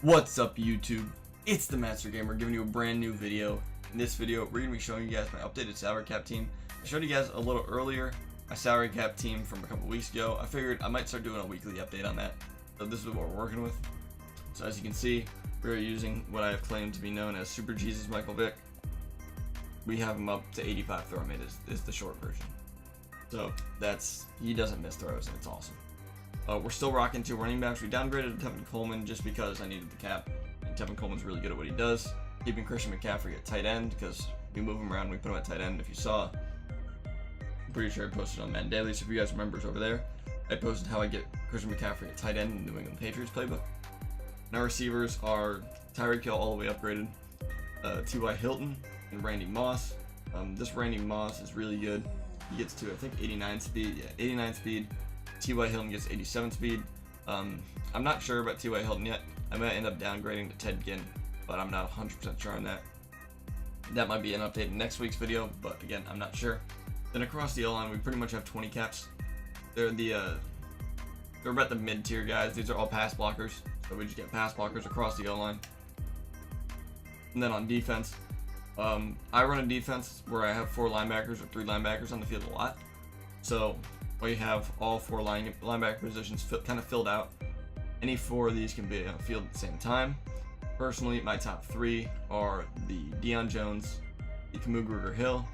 What's up, YouTube? It's the Master Gamer giving you a brand new video. In this video, we're going to be showing you guys my updated salary cap team. I showed you guys a little earlier my salary cap team from a couple weeks ago. I figured I might start doing a weekly update on that. So this is what we're working with. So as you can see, we're using what I have claimed to be known as Super Jesus Michael Vick. We have him up to 85 throw mid is the short version. So he doesn't miss throws and it's awesome. We're still rocking 2 running backs. We downgraded Tevin Coleman just because I needed the cap. And Tevin Coleman's really good at what he does. Keeping Christian McCaffrey at tight end because we move him around, we put him at tight end. If you saw, I'm pretty sure I posted on Madden Daily, so if you guys remember, it's over there. I posted how I get Christian McCaffrey at tight end in the New England Patriots playbook. And our receivers are Tyreek Hill all the way upgraded, T.Y. Hilton, and Randy Moss. This Randy Moss is really good. He gets to, I think, 89 speed. Yeah, 89 speed. T.Y. Hilton gets 87 speed. I'm not sure about T.Y. Hilton yet. I might end up downgrading to Ted Ginn, but I'm not 100% sure on that. That might be an update in next week's video, but again, I'm not sure. Then across the O-line, we pretty much have 20 caps. They're about the mid-tier guys. These are all pass blockers, so we just get pass blockers across the O-line. And then on defense, I run a defense where I have 4 linebackers or 3 linebackers on the field a lot. So we have all 4 linebacker positions kind of filled out. Any 4 of these can be on the field at the same time. Personally, my top 3 are the Deion Jones, the Kamu Hill,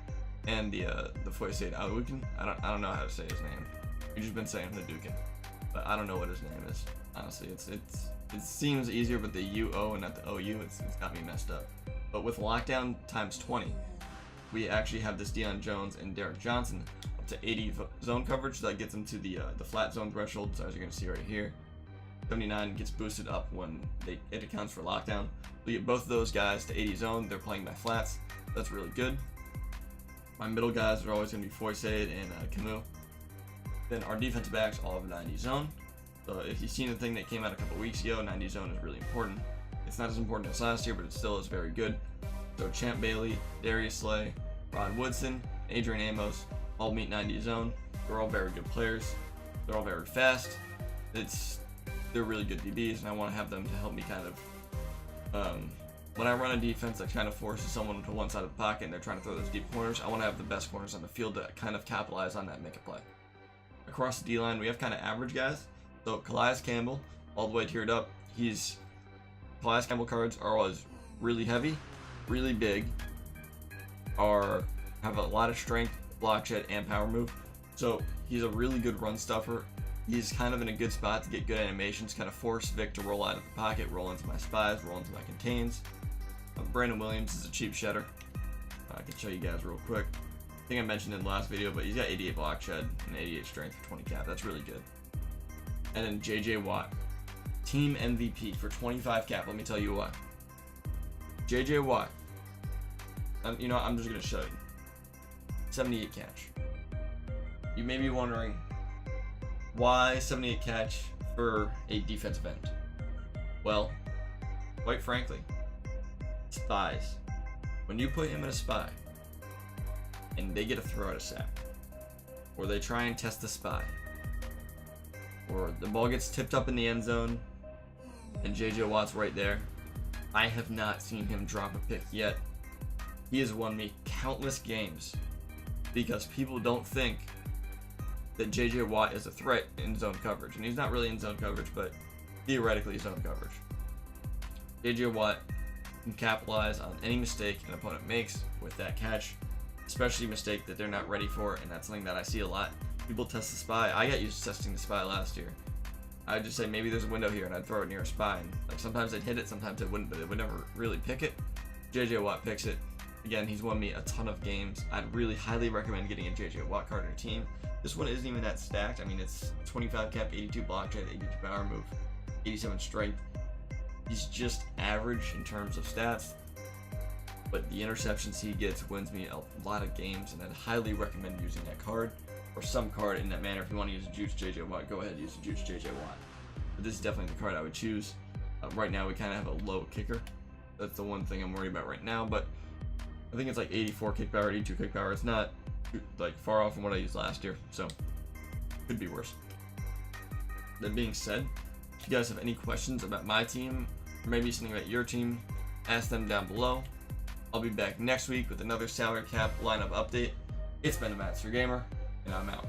and the Foyesade Alukin. I don't know how to say his name. We've just been saying Hadouken, but I don't know what his name is. Honestly, it seems easier, but the UO and not the OU, it's got me messed up. But with lockdown times 20, we actually have this Deion Jones and Derek Johnson up to 80 zone coverage. So that gets them to the flat zone threshold. So as you're gonna see right here, 79 gets boosted up when it accounts for lockdown. We get both of those guys to 80 zone. They're playing by flats. That's really good. My middle guys are always gonna be Foyesade and Camus. Then our defensive backs all have 90 zone. So if you've seen the thing that came out a couple weeks ago, 90 zone is really important. It's not as important as last year, but it still is very good. So Champ Bailey, Darius Slay, Rod Woodson, Adrian Amos all meet 90 zone. They're all very good players. They're all very fast. They're really good DBs, and I want to have them to help me kind of when I run a defense that kind of forces someone to one side of the pocket and they're trying to throw those deep corners, I want to have the best corners on the field to kind of capitalize on that and make a play. Across the D-line, we have kind of average guys. So Calais Campbell, all the way tiered up. Calais Campbell cards are always really heavy, really big, have a lot of strength, block shed, and power move. So he's a really good run stuffer. He's kind of in a good spot to get good animations, kind of force Vic to roll out of the pocket, roll into my spies, roll into my contains. Brandon Williams is a cheap shedder. I can show you guys real quick. I think I mentioned in the last video, but he's got 88 block shed and 88 strength for 20 cap. That's really good. And then JJ Watt, team MVP for 25 cap. Let me tell you why. JJ Watt, you know, I'm just going to show you. 78 catch. You may be wondering, why 78 catch for a defensive end? Well, quite frankly, spies. When you put him in a spy, and they get a throw out of sack, or they try and test the spy, or the ball gets tipped up in the end zone, and JJ Watt's right there, I have not seen him drop a pick yet. He has won me countless games because people don't think that JJ Watt is a threat in zone coverage. And he's not really in zone coverage, but theoretically zone coverage. JJ Watt can capitalize on any mistake an opponent makes with that catch, especially a mistake that they're not ready for, and that's something that I see a lot. People test the spy. I got used to testing the spy last year. I'd just say maybe there's a window here and I'd throw it near a spy, and like sometimes I'd hit it, sometimes it wouldn't, but it would never really pick it. JJ Watt picks it. Again, he's won me a ton of games. I'd really highly recommend getting a JJ Watt card in your team. This one isn't even that stacked. I mean, it's 25 cap, 82 block shed, 82 power move, 87 strength. He's just average in terms of stats, but the interceptions he gets wins me a lot of games, and I'd highly recommend using that card or some card in that manner. If you want to use a Juice JJ Watt, go ahead and use a Juice JJ Watt. But this is definitely the card I would choose. Right now, we kind of have a low kicker. That's the one thing I'm worried about right now, but I think it's like 84 kick power, 82 kick power. It's not like far off from what I used last year, so could be worse. That being said, if you guys have any questions about my team or maybe something about your team, ask them down below. I'll be back next week with another salary cap lineup update. It's been a Master Gamer, and I'm out.